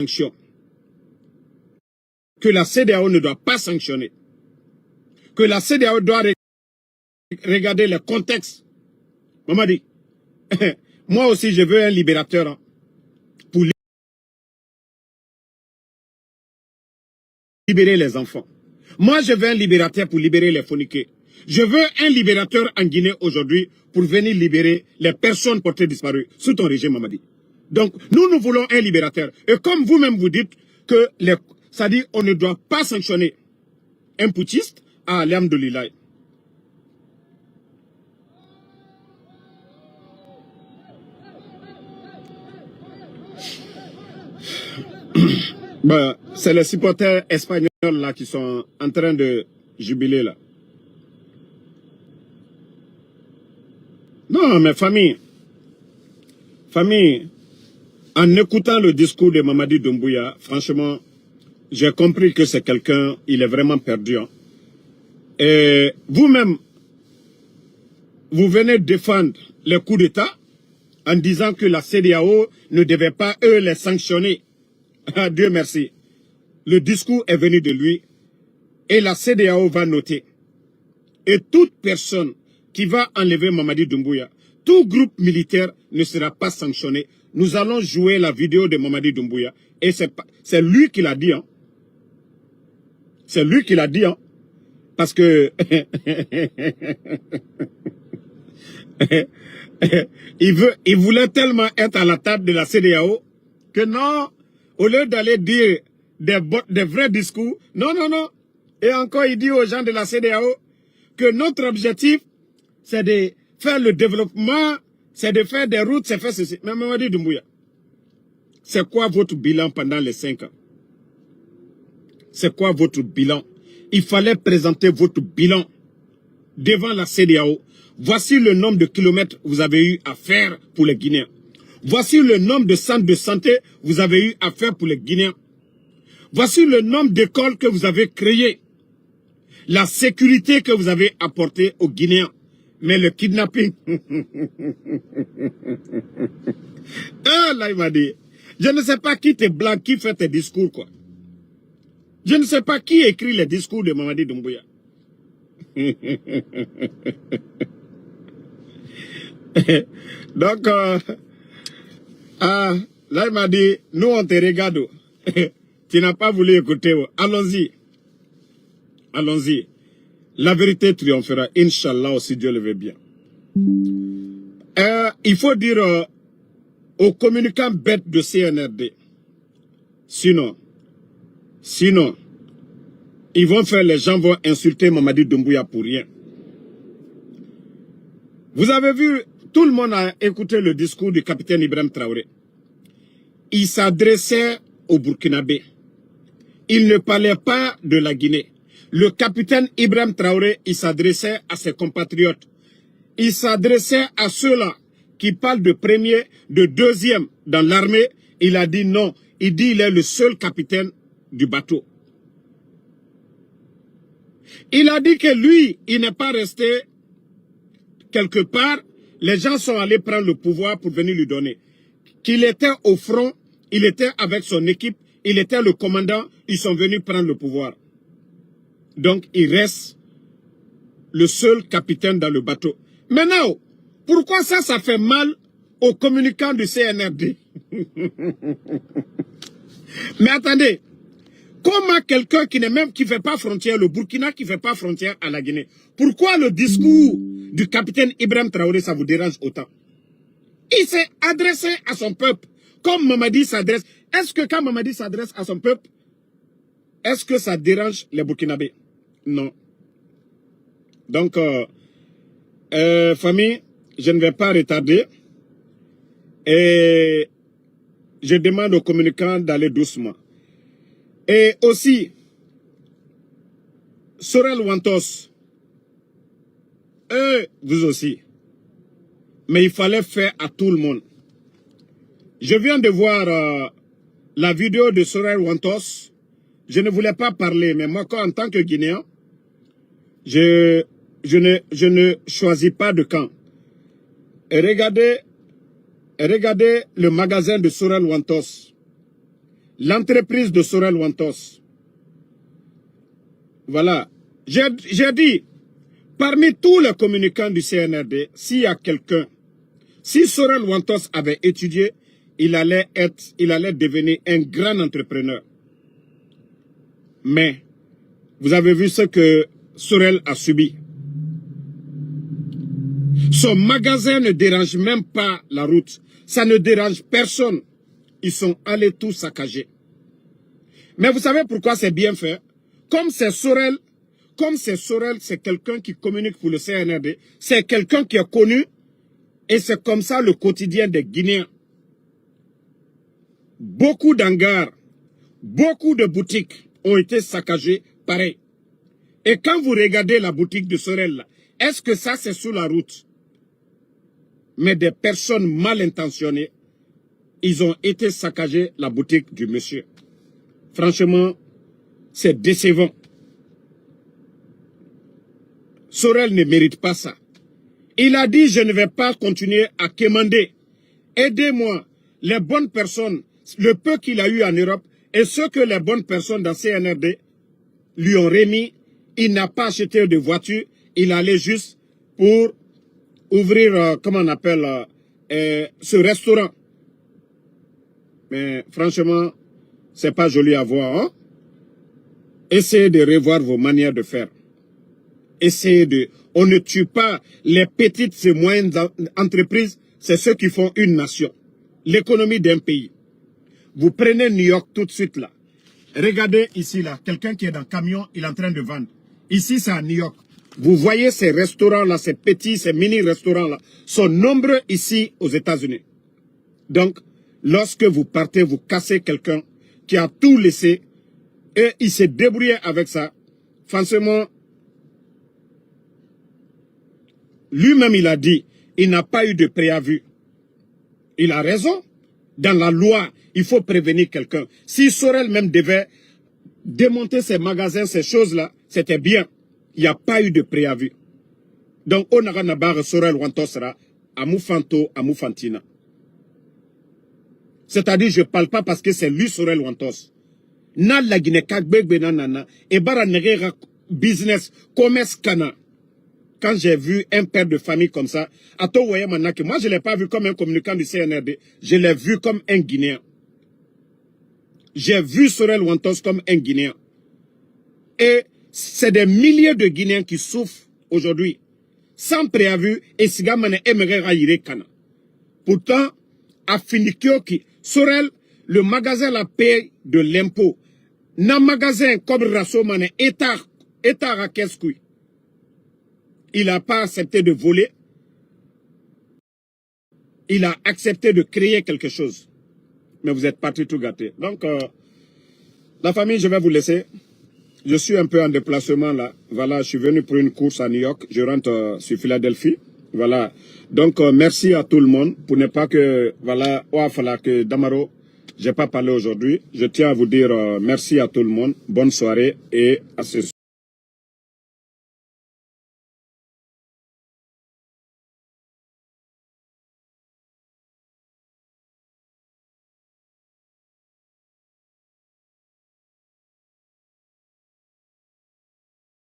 sanctions, que la CEDEAO ne doit pas sanctionner, que la CEDEAO doit regarder le contexte. Maman dit, moi aussi je veux un libérateur hein, pour libérer les enfants. Moi je veux un libérateur pour libérer les phoniqués. Je veux un libérateur en Guinée aujourd'hui pour venir libérer les personnes portées disparues sous ton régime, Mamadi. Donc, nous voulons un libérateur. Et comme vous-même vous dites que ça dit on ne doit pas sanctionner un putschiste, à alhamdoulilah. Ben, c'est les supporters espagnols là qui sont en train de jubiler là. Non, mais famille, en écoutant le discours de Mamadi Doumbouya, franchement, j'ai compris que c'est quelqu'un, il est vraiment perdu. Hein. Et vous-même, vous venez défendre les coups d'État en disant que la CEDEAO ne devait pas, eux, les sanctionner. Dieu merci. Le discours est venu de lui et la CEDEAO va noter. Et toute personne qui va enlever Mamadi Doumbouya, tout groupe militaire ne sera pas sanctionné. Nous allons jouer la vidéo de Mamadi Doumbouya. Et c'est lui qui l'a dit. Hein. C'est lui qui l'a dit. Hein. Parce que il voulait tellement être à la table de la CEDEAO que non, au lieu d'aller dire des vrais discours, non. Et encore, il dit aux gens de la CEDEAO que notre objectif, c'est de faire le développement, c'est de faire des routes, c'est faire ceci. Mais Mamadi Doumbouya, c'est quoi votre bilan pendant les 5 ans? C'est quoi votre bilan? Il fallait présenter votre bilan devant la CEDEAO. Voici le nombre de kilomètres que vous avez eu à faire pour les Guinéens. Voici le nombre de centres de santé que vous avez eu à faire pour les Guinéens. Voici le nombre d'écoles que vous avez créées. La sécurité que vous avez apportée aux Guinéens. Mais le kidnapping... Ah, là, il m'a dit... Je ne sais pas qui t'es blanc, qui fait tes discours, quoi. Je ne sais pas qui écrit les discours de Mamadi Doumbouya. Donc, là, il m'a dit, nous, on te regarde. Tu n'as pas voulu écouter. Allons-y. Allons-y. La vérité triomphera, Inch'Allah, si Dieu le veut bien. Il faut dire aux communicants bêtes de CNRD, sinon, ils vont faire, les gens vont insulter Mamadi Doumbouya pour rien. Vous avez vu, tout le monde a écouté le discours du capitaine Ibrahim Traoré. Il s'adressait aux Burkinabés. Il ne parlait pas de la Guinée. Le capitaine Ibrahim Traoré, il s'adressait à ses compatriotes. Il s'adressait à ceux-là qui parlent de premier, de deuxième dans l'armée. Il a dit non. Il dit il est le seul capitaine du bateau. Il a dit que lui, il n'est pas resté quelque part. Les gens sont allés prendre le pouvoir pour venir lui donner. Qu'il était au front, il était avec son équipe, il était le commandant, ils sont venus prendre le pouvoir. Donc, il reste le seul capitaine dans le bateau. Maintenant, pourquoi ça fait mal aux communicants du CNRD? Mais attendez, comment quelqu'un qui qui fait pas frontière, le Burkina qui fait pas frontière à la Guinée, pourquoi le discours du capitaine Ibrahim Traoré, ça vous dérange autant? Il s'est adressé à son peuple, comme Mamadi s'adresse. Est-ce que quand Mamadi s'adresse à son peuple, est-ce que ça dérange les Burkinabés? Non. Donc, famille, je ne vais pas retarder. Et je demande aux communicants d'aller doucement. Et aussi, Sorel Wantos, vous aussi. Mais il fallait faire à tout le monde. Je viens de voir la vidéo de Sorel Wantos. Je ne voulais pas parler, mais moi, en tant que Guinéen, je ne choisis pas de camp. Et regardez le magasin de Sorel Wantos. l'entreprise de Sorel Wantos. Voilà. J'ai dit, parmi tous les communicants du CNRD, s'il y a quelqu'un, si Sorel Wantos avait étudié, il allait devenir un grand entrepreneur. Mais, vous avez vu ce que Sorel a subi. Son magasin ne dérange même pas la route. Ça ne dérange personne. Ils sont allés tout saccager. Mais vous savez pourquoi c'est bien fait? Comme c'est Sorel, c'est quelqu'un qui communique pour le CNRD. C'est quelqu'un qui est connu. Et c'est comme ça le quotidien des Guinéens. Beaucoup d'hangars, beaucoup de boutiques ont été saccagées, pareil. Et quand vous regardez la boutique de Sorel, est-ce que ça c'est sous la route? Mais des personnes mal intentionnées, ils ont été saccagés la boutique du monsieur. Franchement, c'est décevant. Sorel ne mérite pas ça. Il a dit, je ne vais pas continuer à quémander. Aidez-moi, les bonnes personnes, le peu qu'il a eu en Europe, et ce que les bonnes personnes dans CNRD lui ont remis, il n'a pas acheté de voiture, il allait juste pour ouvrir, comment on appelle, ce restaurant. Mais franchement, c'est pas joli à voir. Hein? Essayez de revoir vos manières de faire. Essayez de... On ne tue pas les petites et moyennes entreprises, c'est ceux qui font une nation. L'économie d'un pays. Vous prenez New York tout de suite là. Regardez ici là, quelqu'un qui est dans le camion, il est en train de vendre. Ici c'est à New York. Vous voyez ces restaurants là, ces petits, ces mini restaurants là, sont nombreux ici aux États-Unis. Donc, lorsque vous partez, vous cassez quelqu'un qui a tout laissé et il s'est débrouillé avec ça. Franchement, lui-même il a dit, il n'a pas eu de préavis. Il a raison. Dans la loi, il faut prévenir quelqu'un. Si Sorel même devait démonter ses magasins, ces choses-là, c'était bien. Il n'y a pas eu de préavis. Donc, on a barre Sorel Wantosra, à Moufanto, à Moufantina. C'est-à-dire, je ne parle pas parce que c'est lui Sorel Wantos. Na la Guinée, kagbegbe nanana, et bara negera business, commerce kana. Quand j'ai vu un père de famille comme ça, moi je ne l'ai pas vu comme un communicant du CNRD, je l'ai vu comme un Guinéen. J'ai vu Sorel Wantos comme un Guinéen. Et c'est des milliers de Guinéens qui souffrent aujourd'hui, sans préavis, et Sigamane Emerera Yire Kana. Pourtant, à Finikioki, Sorel, le magasin la paye de l'impôt. Dans le magasin comme Rassomane, État à Keskoui. Il n'a pas accepté de voler. Il a accepté de créer quelque chose. Mais vous êtes partis tout gâtés. Donc, la famille, je vais vous laisser. Je suis un peu en déplacement là. Voilà, je suis venu pour une course à New York. Je rentre sur Philadelphie. Voilà. Donc, merci à tout le monde. Pour ne pas que, voilà, que Damaro, j'ai pas parlé aujourd'hui. Je tiens à vous dire merci à tout le monde. Bonne soirée et à ce soir.